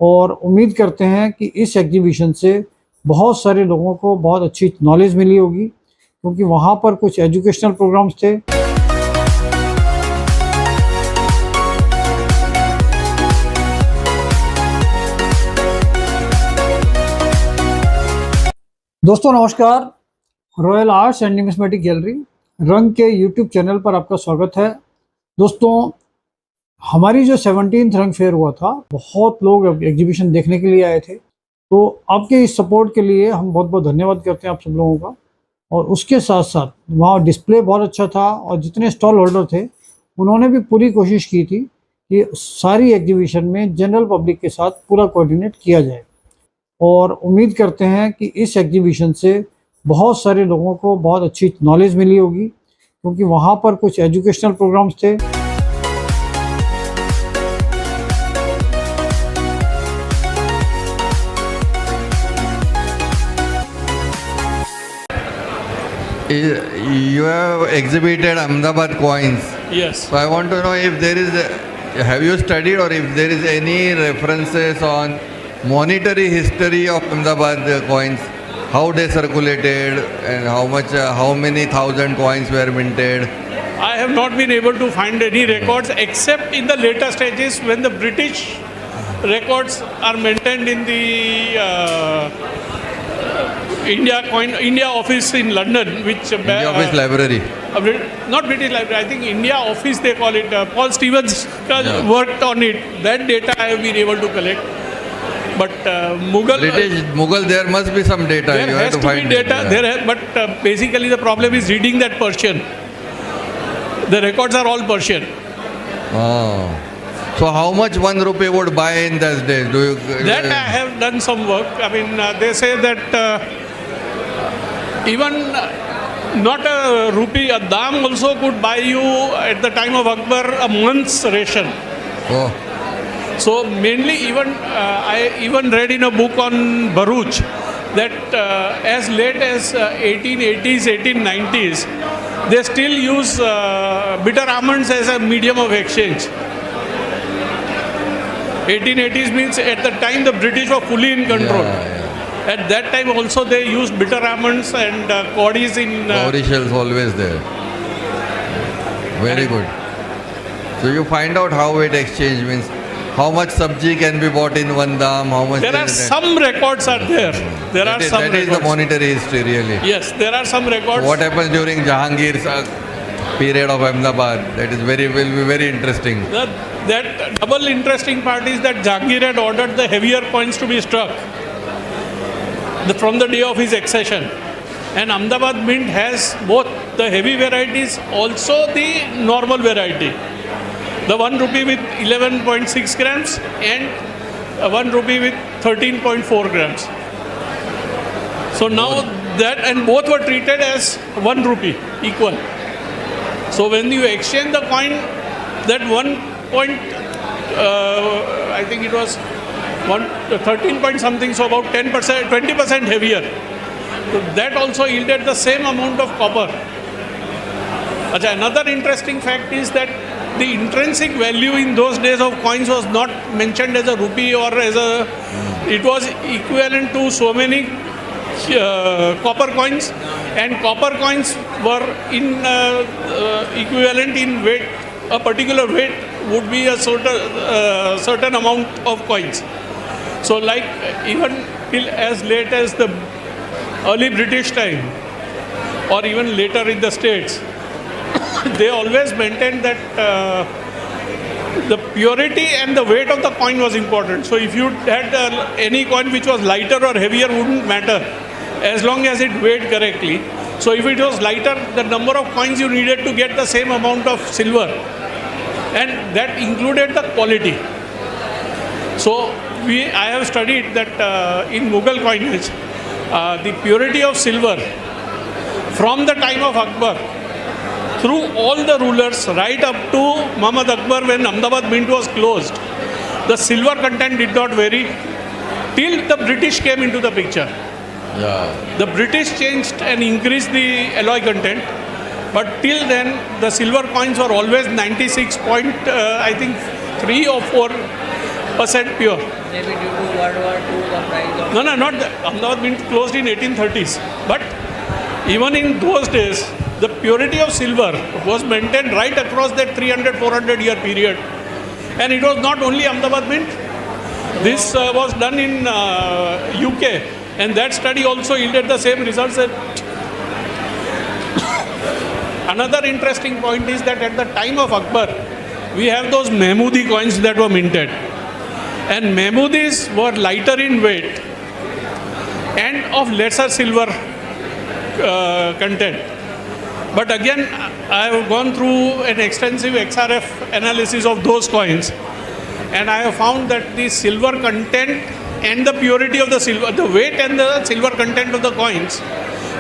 और उम्मीद करते हैं कि इस एग्जीबिशन से बहुत सारे लोगों को बहुत अच्छी नॉलेज मिली होगी, क्योंकि वहाँ पर कुछ एजुकेशनल प्रोग्राम्स थे। दोस्तों नमस्कार, royal arts and numismatic gallery रंग के यूट्यूब चैनल पर आपका स्वागत है। दोस्तों हमारी जो 17th रंग फेयर हुआ था, बहुत लोग एग्जीबिशन देखने के लिए आए थे, तो आपके इस सपोर्ट के लिए हम बहुत बहुत धन्यवाद करते हैं आप सब लोगों का। और उसके साथ साथ वहाँ डिस्प्ले बहुत अच्छा था और जितने स्टॉल होल्डर थे उन्होंने भी पूरी कोशिश की थी कि सारी एग्जीबिशन में जनरल पब्लिक के साथ पूरा कोऑर्डिनेट किया जाए। और उम्मीद करते हैं कि इस एग्जीबिशन से बहुत सारे लोगों को बहुत अच्छी नॉलेज मिली होगी, क्योंकि वहाँ पर कुछ एजुकेशनल प्रोग्राम्स थे। You have exhibited Ahmedabad coins. Yes. So I want to know if there is, have you studied or if there is any references on monetary history of Ahmedabad coins, how they circulated and how many thousand coins were minted? I have not been able to find any records except in the later stages when the British records are maintained in the India office in London, which India Office Library. Not British Library, I think India Office they call it. Paul Stevens worked on it. That data I have been able to collect. But Mughal, there must be some data. There you has have to find be data. It, But basically the problem is reading that Persian. The records are all Persian. Oh. So how much 1 rupee would buy in those days? That I have done some work. I mean, they say that even not a rupee, a dam also could buy you at the time of Akbar a month's ration. Oh. So mainly I even read in a book on Baruch that as late as 1880s, 1890s, they still use bitter almonds as a medium of exchange. 1880s means at the time the British were fully in control. At that time also they used bitter almonds and coddies in... Cowrie shells always there. Very good. So you find out how it exchange means. How much sabji can be bought in one dam? How much? There are some records are there. That is the monetary history really. Yes, there are some records. So what happens during Jahangir's period of Ahmedabad? That is will be very interesting. That double interesting part is that Jahangir had ordered the heavier coins to be struck from the day of his accession. And Ahmedabad Mint has both the heavy varieties, also the normal variety. The 1 rupee with 11.6 grams and 1 rupee with 13.4 grams. So now that, and both were treated as 1 rupee equal. So when you exchange the coin, that 1 point, I think it was 13 point something, so about 10%, 20% heavier. So that also yielded the same amount of copper. Another interesting fact is that the intrinsic value in those days of coins was not mentioned as a rupee or as a... It was equivalent to so many copper coins, and copper coins were equivalent in weight. A particular weight would be a certain amount of coins. So like even till as late as the early British time or even later in the States, they always maintained that the purity and the weight of the coin was important. So if you had any coin which was lighter or heavier wouldn't matter as long as it weighed correctly. So if it was lighter, the number of coins you needed to get the same amount of silver, and that included the quality. So I have studied that in Mughal coinage, the purity of silver from the time of Akbar through all the rulers right up to Muhammad Akbar when Ahmedabad Mint was closed, the silver content did not vary till the British came into the picture. The British changed and increased the alloy content, but till then the silver coins were always 96 point, I think 3 or 4% pure. maybe due to World War II, the price of... No, not the Ahmedabad Mint closed in 1830s. But even in those days, the purity of silver was maintained right across that 300-400 year period. And it was not only Ahmedabad Mint. This was done in UK, and that study also yielded the same results. Another interesting point is that at the time of Akbar, we have those Mahmudi coins that were minted. And Mahmudis were lighter in weight and of lesser silver content. But again, I have gone through an extensive XRF analysis of those coins, and I have found that the silver content and the purity of the silver, the weight and the silver content of the coins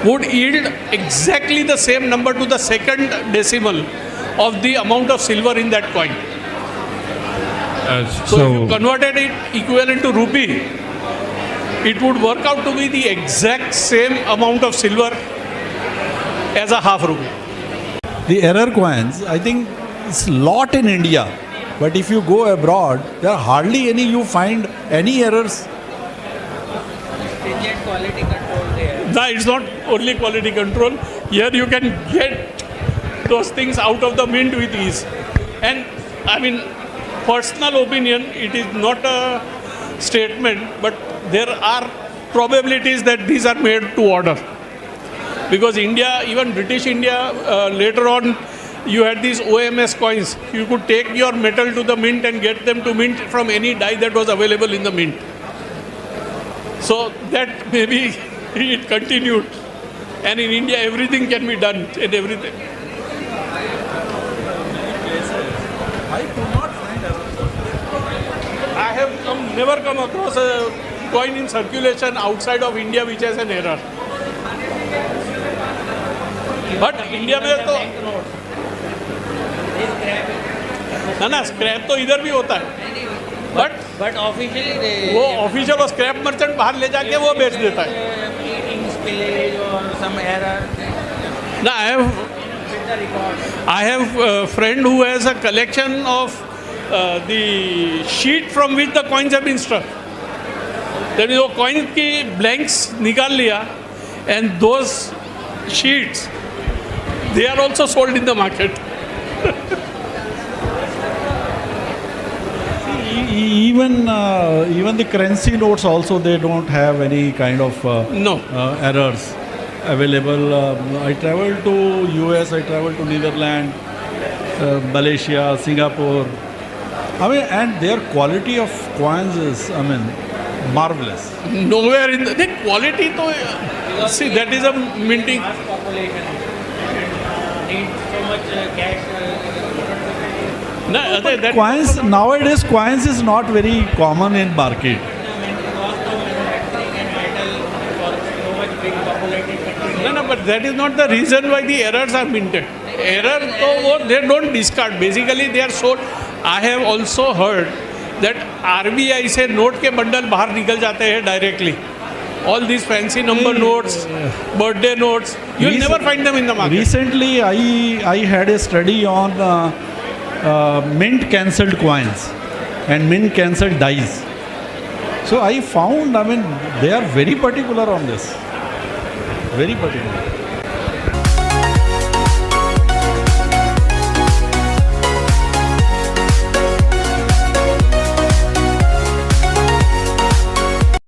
would yield exactly the same number to the second decimal of the amount of silver in that coin. So if you converted it equivalent to rupee, it would work out to be the exact same amount of silver as a half rupee. The error coins, I think it's lot in India. But if you go abroad, there are hardly any you find any errors. Stringent quality control there. No, it's not only quality control. Here you can get those things out of the mint with ease. And I mean, personal opinion, it is not a statement, but there are probabilities that these are made to order. Because India, even British India, later on, you had these OMS coins. You could take your metal to the mint and get them to mint from any die that was available in the mint. So that maybe it continued. And in India, everything can be done and everything. I could not find errors. I have never come across a coin in circulation outside of India which has an error. But India में तो ना scrap तो इधर भी होता है. But officially they... वो official और स्क्रैप मर्चेंट बाहर ले जाके वो बेच देता है. Ink spillage or some error. ना I have a friend who has a collection of the sheet from which the coins have been struck. That is, वो coin की blanks निकाल लिया, and those sheets, they are also sold in the market. Even the currency notes also, they don't have any kind of errors available. I traveled to US, I traveled to Netherlands, Malaysia, Singapore. I mean, and their quality of coins is, I mean, marvelous. Nowhere in the quality to see that is a minting. Mass population needs so much cash. No, that Coins, nowadays coins is not very common in market. No, but that is not the reason why the errors are minted. Errors, they don't discard. Basically, they are sold. I have also heard that RBI से note के bundle बाहर निकल जाते हैं directly. All these fancy number notes, birthday notes, you will never find them in the market. Recently, I had a study on mint cancelled coins and mint cancelled dies. So I found, I mean, they are very particular on this. Very particular.